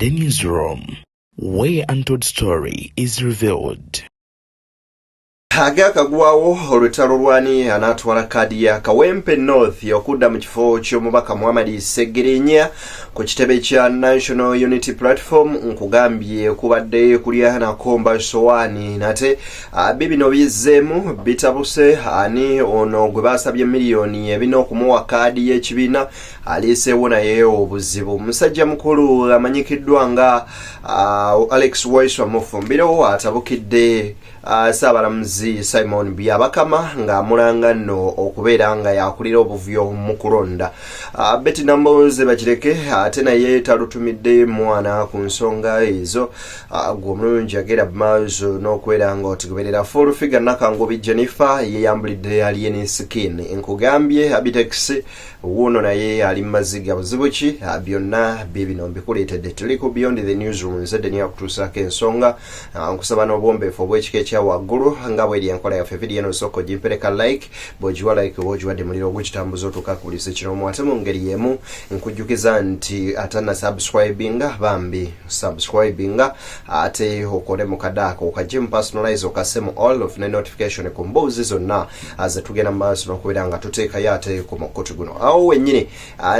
The Newsroom, where untold story is revealed. Agakagwawo olutalo lwani anatwala kadi ya Kawempe North okudda mu kifo ky'omubaka Muhammad Segerenya ku kitebe kya National Unity Platform nkugambye kubadde kulya na komba sowani nate bibino bizzeemu bitabuse ani ono gwe basabye miliyoni ebina okumuwa kadi y'ekibiina aliseewo naye obuzibu. Musajja mukulu amanyikiddwa nga Alex Waiswa Mufumbiro atabukidde Saabalamuzi Simon Byabakama nga mulanga nno okubeera nga yakulira obuvuyo mu kulonda. Betty Namboze bakireke ate naye talutumidde mwana ku nsonga ezo gw'omulungi agera bmazo n'okwera nga otigoberera full figure Nakangobi Jennifer yeyambulidde Alien Skin nkugambye Abitex wuno naye ali maziga buzibu ki byonna bibino mbikuleetedde tuli ku Beyond the Newsroom nzedde okutuusako ensonga nkusaba n'obwombeefu obw'ekika ekya waggulu nga bw'eri enkola yaffe video eno soko gimpereka like bw'ogiwa like bw'ogiwadde muliro ogw'ekitambuza otuuka ku buli sekiroomu ate mu ngeri y'emu nkujjukiza nti atana subscribinga bambi subscribinga ate okole mu kadaako okajje mu personalize okasemu all of notification ku mboozi zonna ze tugenda mu maaso n'okubeera nga tuteekayo ate ku mukutu guno. Awo wennyini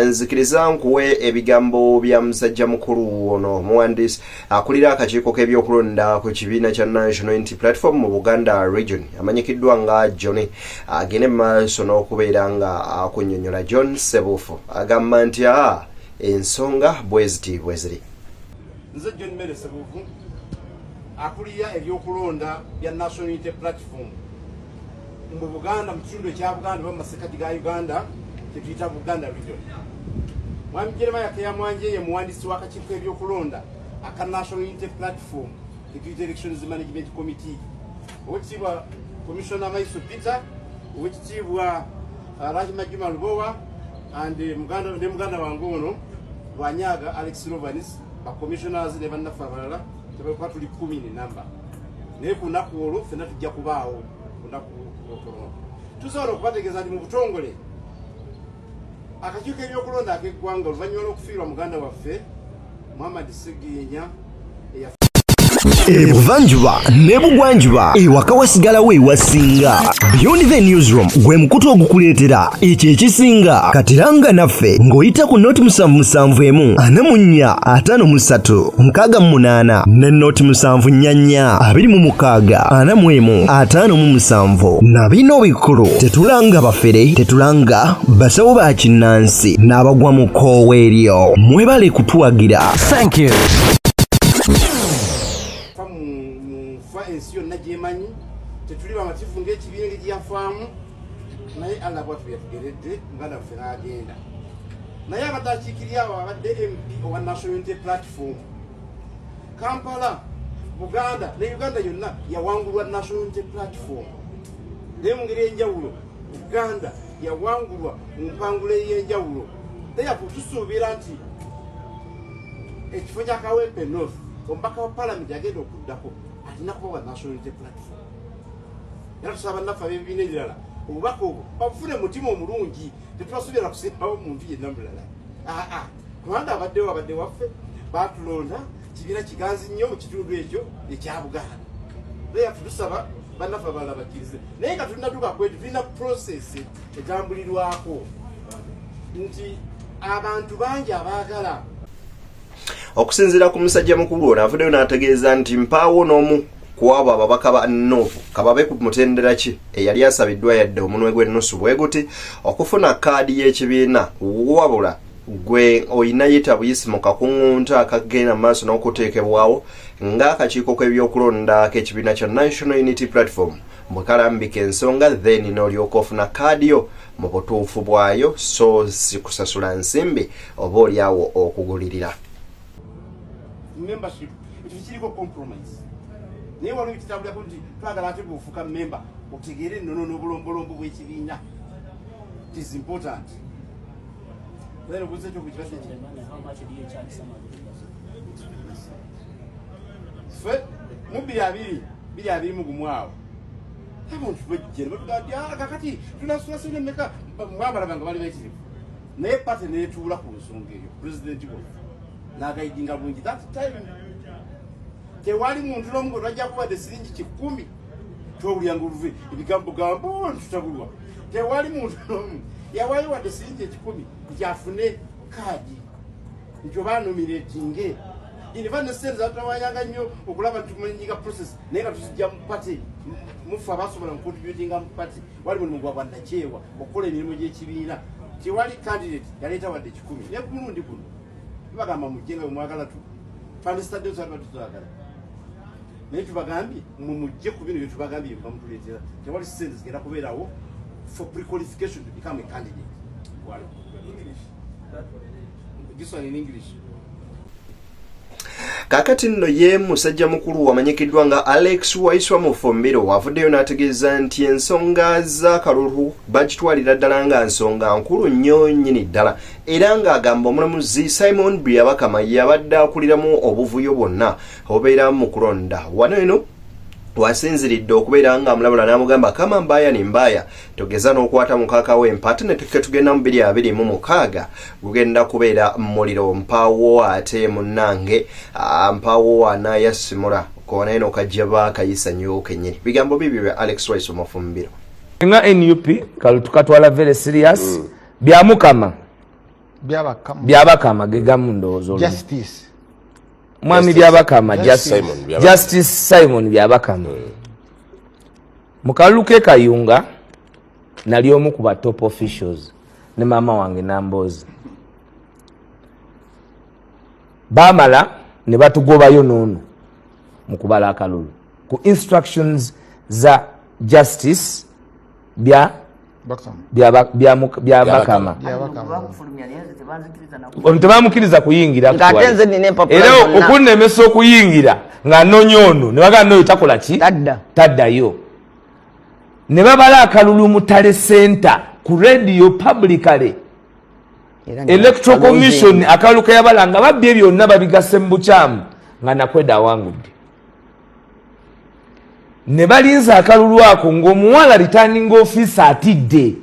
nzikiriza nkuwe ebigambo bya musajja mukulu ono muwandiisi akulira akakiiko k'ebyokulonda ku kibiina kya National Unity Platform mu Buganda region amanyikiddwa nga Johnny agende mu maaso n'okubeera nga akunnyonnyola John Sebufu agamba nti ensonga bweziti bweziri. Nze John Mere Sebufu akulira ebyokulonda bya National Unity Platform mu Buganda mu kitundu ekya Buganda mu masekati ga Uganda kyetuyita Buganda region. Mwami Jeremiah Kayamwanje ye muwandiisi w'akakiiko ebyokulonda aka National Unity Platform Deputy Elections Management Committee. Owekitiibwa Commissioner Maiso Peter, owekitiibwa Raji Majuma Lubowa and Muganda wange ono Lwanyaga Alex Rovanis ba commissioners ne bannaffe abalala tebakwa tuli 10 namba. Naye ku lunaku olwo ffenna tujja kubaawo ku lunaku olwo. Tusobola okubategeeza nti mu butongole akakiiko ebyokulonda ak'eggwanga oluvannyuma lw'okufiirwa muganda waffe Muhammad Segerenya Ebuvanjuba nebugwanjuba ewaka wasigalawo ewasinga. Beyond the Newsroom gwe mukutu ogukuleetera ekyo ekisinga katiranga naffe ng'oyita ku noti 771 44 53 ne noti 744 26 41 na bino bikulu tetulanga bafere tetulanga basawo ba kinnansi n'abagwa mu koowa eryo mwebale kutuwagira. Thank you. Ensi yonna gyemanyi tetuli bamatifu ng'ekibiina gyafaamu naye Allah bwatu yatugeredde muganda waffe n'agenda naye abadde akiikirira awo abadde MP owa National Unity Platform Kampala Buganda ne Uganda yonna yawangulwa National Unity Platform naye mu ngeri ey'enjawulo Uganda yawangulwa mu mpangula ey'enjawulo therefore tusuubira nti ekifo kya Kawempe North omubaka wa Parliament agenda okuddako atina kuba wa National Unity Platform. Era tusaba naffe ab'ebibiina ebirala obubaka obwo babufune mutima omulungi tetubasuubira kusembawo muntu yenna mulala. Kubanga abadde waffe baatulonda kibiina kiganzi nnyo mu kitundu ekyo ekya Buganda. Naye tusaba bannaffe abalala bakkirize. Naye nga tulina tukakwetu tulina process etambulirwako nti abantu bangi abaagala okusinziira ku musajja mukulu ono avuddeyo n'ategeeza nti mpaawo n'omu ku abo ababaka ba Nuupu kababe ku mutendera ki eyali asabiddwa yadde omunwe gw'ennusu bwe guti okufuna kaadi y'ekibiina wabula gwe oyina yita buyisi mu kakungunta akagenda maaso n'okuteekebwawo ng'akakiiko k'ebyokulonda k'ekibiina kya National Unity Platform bwe kalambika ensonga then n'olyoka ofuna kaadi yo mu butuufu bwayo so si kusasula nsimbi oba oliawo okugulirira. Membership ekiriko compromise naye waliwo ekitambulako nti twagala ate bw'ofuuka member otegeere ennono n'obulombolombo bw'ekibiina. It is important. Then we'll say to which person. How much do you charge someone? Bili abiri mu gumwao. Abantu bajje batugamba kakati tunasula meka mwabala banga bali bekiri. Naye pate ne tuula ku nsonga eyo president wo. n'agaidinga bulungi that time tewali muntu n'omu gwe twajja kubadde siringi 10 twowulyanga oluve ebigambo gambo ntutabulwa tewali muntu n'omu yawaayo wadde siringi 10 nti kaadi nti oba nominatinge iniva ne sente zatawanyanga nnyo okulaba nti tumenyiga process naye nga tuzijja mu pate mufu abasobola mukontributinga mu pate wali mulimu gwa bwannakyewa okukola emirimu gy'ekibiina tewali candidate yaleeta wadde 10 naye ku mulundi guno tubagamba mujje nga bwemwagala twandisitadde tusaba tutwagala naye tubagambye mumujje ku bino bye tubagambye bye bamutuleetera tewali sente zigenda kubeerawo for pre-qualification to become a candidate. This one in English. Kakati nno ye musajja mukulu wamanyikiddwa nga Alex Waiswa Mufumbiro wavuddeyo n'ategeeza nti ensonga z'akalulu bagitwalira ddala nga nsonga nkulu nnyo nnyini ddala era ng'agamba omulamuzi Simon Byabakama yabadde akuliramu obuvuyo bwonna obubeera mu kulonda wano eno wasinziridde okubeera nga amulabula n'amugamba kama mbaya ni mbaya togeza n'okwata mukaka w'empata ne tugenda mu 2026 gugenda kubeera muliro mpaawo ate munnange mpaawo anayasimula kona eno kajjaba kayisa nnyo kennyini bigambo bibyo bya Alex Waiswa Mufumbiro nga NUP tukatwala very serious byabakama gegamu ndowoozo justice mwami Byabakama Justice Simon Byabakama mukaluke Kayunga nali omu ku ba top officials ne mama wange Nambozi bamala ne batugobayo noono mu kubala akalulu ku instructions za Justice Byabakama tebamukiriza kuyingira era okunnemesa okuyingira nga nonyono ne bagamba noyo takola ki taddayo ne babala akalulu mu Tale Center ku radio publicly Electoral Commission akalulu kayabala nga babbye byonna babigase mu bukyamu nga Nakwedda awangudde ne balinza akalulu ako ng'omuwala returning officer atidde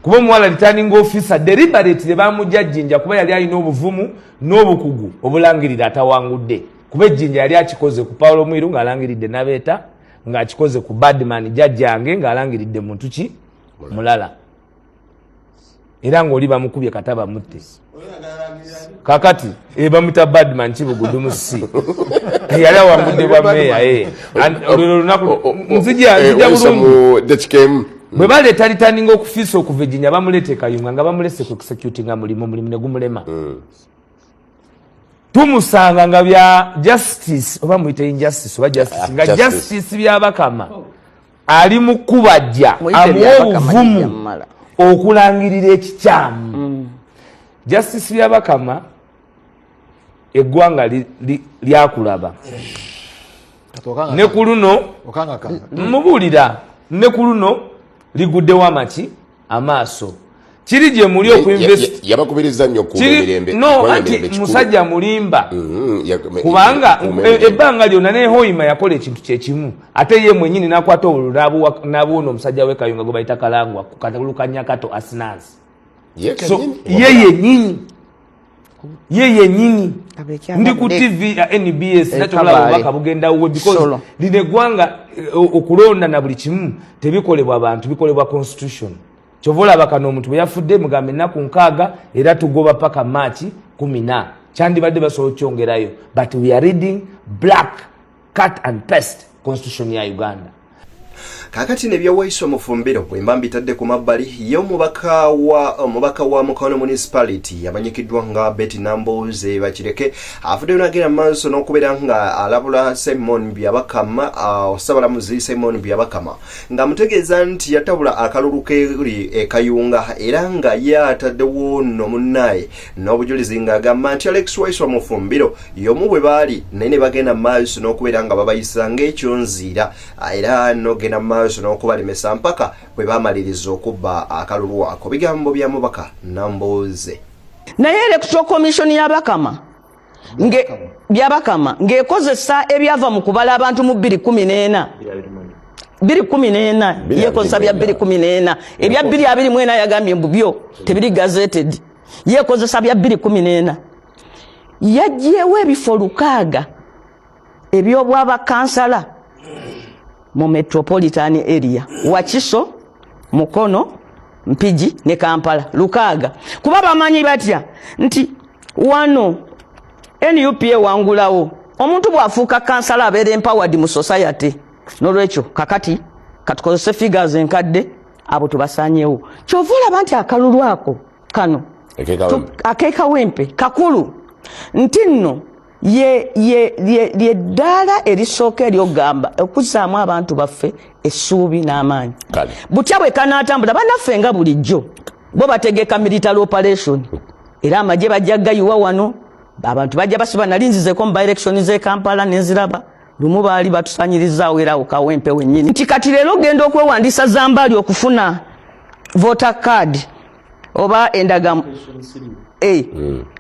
kuba omuwala returning officer deliberately bamujja jjinja kuba yali alina obuvumu n'obukugu obulangirira atawangudde kuba ejjinja yali akikoze ku Paulo Mwiru ng'alangiridde Nabeeta ng'akikoze ku Badman jjajjange ng'alangiridde muntu ki mulala era ng'oli bamukubye kataba mutte kakati bamuyita Badman Kibugudu si yali awangudde bwa meya olwo lunaku nzija bulungi bwe baleeta returning officer okuva ejjinya bamuleete Kayunga nga bamulese ku executinga mulimu ne gumulema tumusanga nga bya justice oba muyite injustice oba justice nga justice Byabakama ali mu kubajja amuwa obuvumu okulangirira ekikyamu Justice Byabakama eggwanga lyakulaba ne ku luno mubuulira ne ku luno liguddewo amaki amaaso kiri gye muli yabakubiriza nnyo ku mirembe anti musajja mulimba kubanga ebbanga lyonna ne Hoima yakola ekintu kyekimu ate ye mwennyini n'akwata obululu n'abuuna omusajja we Kayunga gwe bayita Kalangwa ku katulu ka Nyakato Asinazi so ye yennyini ndi ku TV ya NBS nakyokulaba obubaka bugenda uwe because lino eggwanga okulonda na buli kimu tebikolebwa abantu bikolebwa constitution kyova olaba kano omuntu bwe yafudde mugambe ennaku 6 era tugoba paka March 14 kyandibadde basobola okyongerayo but we are reading black cut and paste constitution ya Uganda. Kakati ne bya Waiswa Mufumbiro bwemba mbitadde ku mabbali y'omubaka wa Mukono municipality yabanyikiddwa nga Betty Namboze bakireke afudde n'agenda maaso n'okubeera nga alabula Simon Byabakama osabalamuzi Simon Byabakama nga mutegeeza nti yatabula akalulu k'eri Kayunga era nga yataddewo nno munnaye n'obujulizi ng'agamba nti Alex Waiswa Mufumbiro y'omu bwe baali naye ne bagenda maaso n'okubeera nga babayisa ng'ekyonziira era n'ogenda maaso n'okubalemesa mpaka bwe bamaliriza okubba akalulu ako bigambo bya mubaka Namboze naye Electoral Commission Byabakama ng'ekozesa ebyava mu kubala abantu mu 2014 yekozesa bya 2014 ebya 2024 yagambye mbubyo tebiri gazetted yekozesa bya 2014 yaggyewo ebifo 6 ebyobwaba kansala mu metropolitan area Wakiso, Mukono, Mpigi ne Kampala 6 kuba bamanyi batya nti wano NUPA wangulawo omuntu bwafuuka kansala abeera empowered mu society n'olwekyo kakati katukozese figures enkadde abo tubasanyewo kyova olaba nti akalulu ako kano akekawempe kakulu nti nno ye ddala erisooka eryogamba okuzzaamu abantu baffe essuubi n'amaanyi butya bwe kanaatambula bannaffe nga bulijjo bo bategeka military operation era amagye bajja gayiwa wano abantu bajja basiba nali nzizeko mu by-election z'e Kampala nenziraba lumu baali batusanyirizaawo era okawempe wennyini nti kati leero ogenda okwewandiisa Zambali okufuna voter card oba endagamu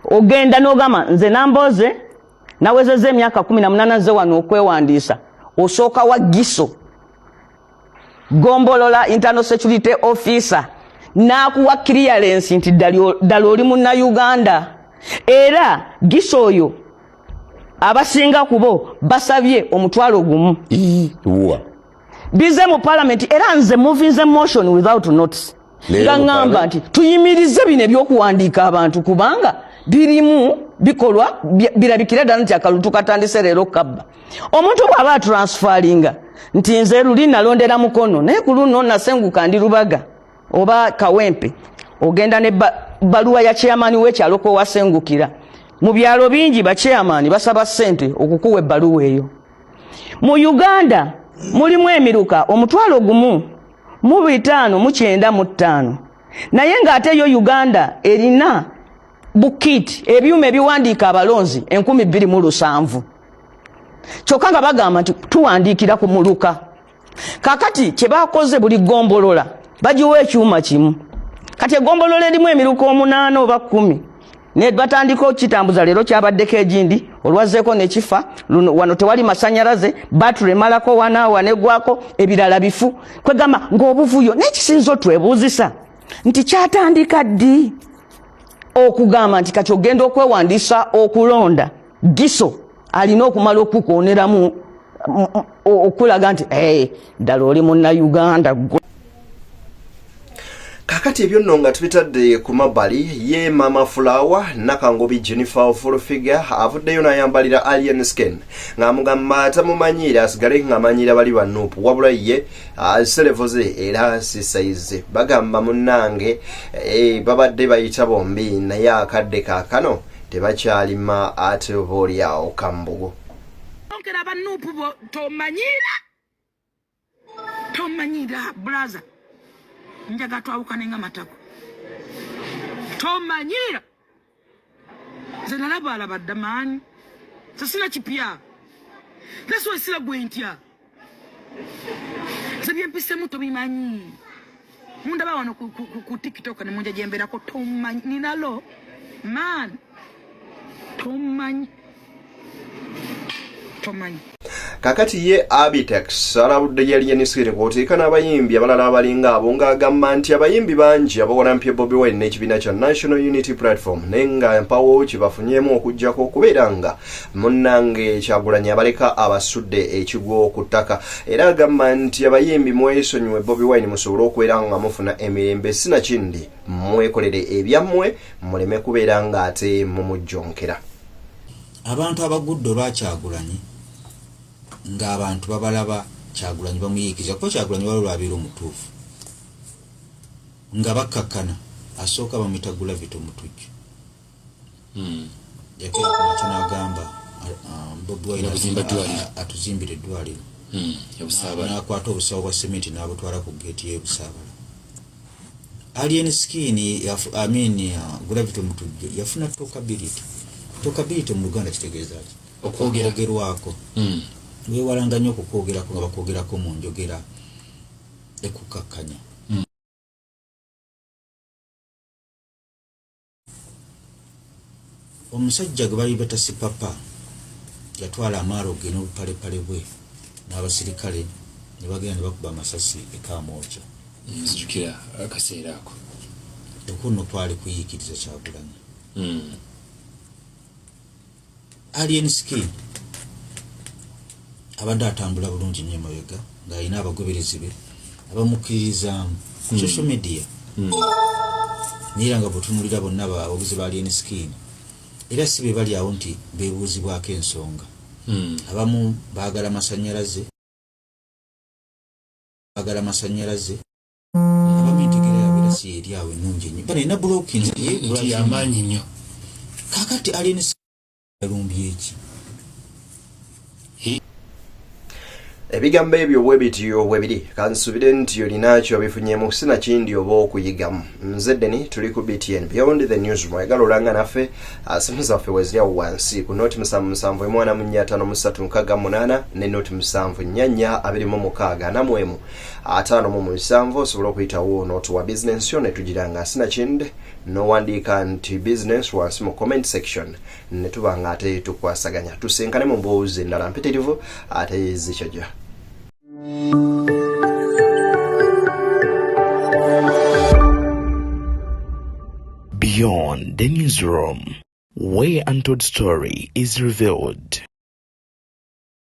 ogenda n'ogamba nze namboze nawezezza emyaka 18 nze wano okwewandiisa osooka wa Giso Gombolola internal security officer n'akuwa clearance nti ddala oli Munnayuganda era Giso oyo abasinga kubo basabye omutwalo gumu bize mu parliament era nze moving motion without notice ngamba nti tuyimirize bino ebyokuwandiika abantu kubanga birimu bikolwa birabikira ddala nti akalulu tukatandise leero kabba omuntu bw'aba transferinga nti nze luli nalondera Mukono naye ku luno nasenguka ndi Lubaga oba Kawempe ogenda ne baluwa ya chairman w'ekyalo ko wasengukira mu byalo bingi ba chairman basaba ssente okukuwa ebbaluwa eyo mu Uganda mulimu emiruka omutwalo gumu mu 595 naye ng'ate yo Uganda erina bukit ebyuma ebiwandiika abalonzi 2007 kyokka nga bagamba nti tuwandiikira ku muluka kakati kye bakoze buli Gombolola bagiwa ekyuma kimu kati egombolola erimu emiruka 8 oba 10 ne batandika okitambuza leero kyabaddeko egindi olwazeeko nekifa wano tewali masanyalaze battery malako wanaawa negwako ebirala bifu kwegamba ng'obuvuyo n'ekisinzo twebuuzisa nti kyatandika ddi okugamba nti kati ogenda okwewandiisa okulonda Giso alina okumala okukuoneramu okulaga nti ddala oli Munnayuganda. Kakati ebyo nno nga tubitadde ku mabbali ye Mama Flower Nakangobi Jennifer Ofulfiga avuddeyo n'ayambalira Alien Skin ng'amugamba tamumanyira asigale ng'amanyira bali ba Nuupu wabula ye selevoze era sisaize bagamba munnange babadde bayita bombi naye akadde kaakano tebakyalima ate oba oliawo Kambugu onkera ba Nuupu tomanyira brother njaga twawukane nga matako tomanyira nze nalaba ddamaani sasina kipya naswa esira gwentya nze byempisemu tobimanyi mundaba wano ku TikTok ne munja gyemberako tomanyi ninalo man tomanyi kakati ye Abitex alabudde yali yenisire kwoteeka n'abayimbi abalala abalinga abo ng'agamba nti abayimbi bangi abawalampye Bobi Wine n'ekibiina kya National Unity Platform naye nga empawo kibafunyemu okujjako okubeera nga munnange Kyagulanyi abaleka abasudde ekigwo ku ttaka era agamba nti abayimbi mwesonyiwe Bobi Wine musobole okubeera nga mufuna emirembe sinakindi mwekolere ebyammwe muleme kubeera nga ate mumujjonkera abantu abagudde olwa Kyagulanyi ng'abantu babalaba Kyagulanyi bamuyiikiza kuba Kyagulanyi wali olwabeera omutuufu nga bakkakkana asooka bamwitagula vito omutujju yakera kumakyo n'agamba Bobi Wine atuzimbira eddwaliro n'akwata obusawo bwa sementi n'abutwala ku geeti y'ebusaabala Alien Skin Gravity omutujju yafuna tokability mu Luganda kitegeeza ki okwogerwako weewalanga nnyo okukwogerako nga bakwogerako mu njogera ekukakkanya omusajja gwe bali bata Sipapa yatwala amaaro ge n'obupalepale bwe n'abasirikale ne bagenda ne bakuba amasasi ekamwokya nzijukira akaseera ako okuno twali kuyiikiriza Kyagulanyi alien skin abadde atambula bulungi nnyo emabega ng'alina abagoberezi be abamukkiririzaamu ku social media niera nga bwetunulira bonna abawagizi ba alien skin era si be bali awo nti beebuuzibwako ensonga abamu baagala masannyalaze abamu entegera yabeera si eri awo ennungi ennyo bano erina blokins yamaanyi nnyo kakati alien skin yalumbye eki ebigambo ebyo bwe bityo bwe biri kansubire nti olinakyo bifunyemu sina kindi oba okuyigamu nze Deni tuli ku BTN Beyond the Newsroom ayagala olanga naffe simu zaffe weziri awo wansi ku noti 77 ne noti 7 5 osobola okuyitawo noti wa business yo ne tugiranga sina kindi n'owandiika nti business wansi mu comment section ne tuba nga ate tukwasaganya tusenkane mu mboozi endala mpitirivu ate zikyajja. Beyond the Newsroom, where untold story is revealed.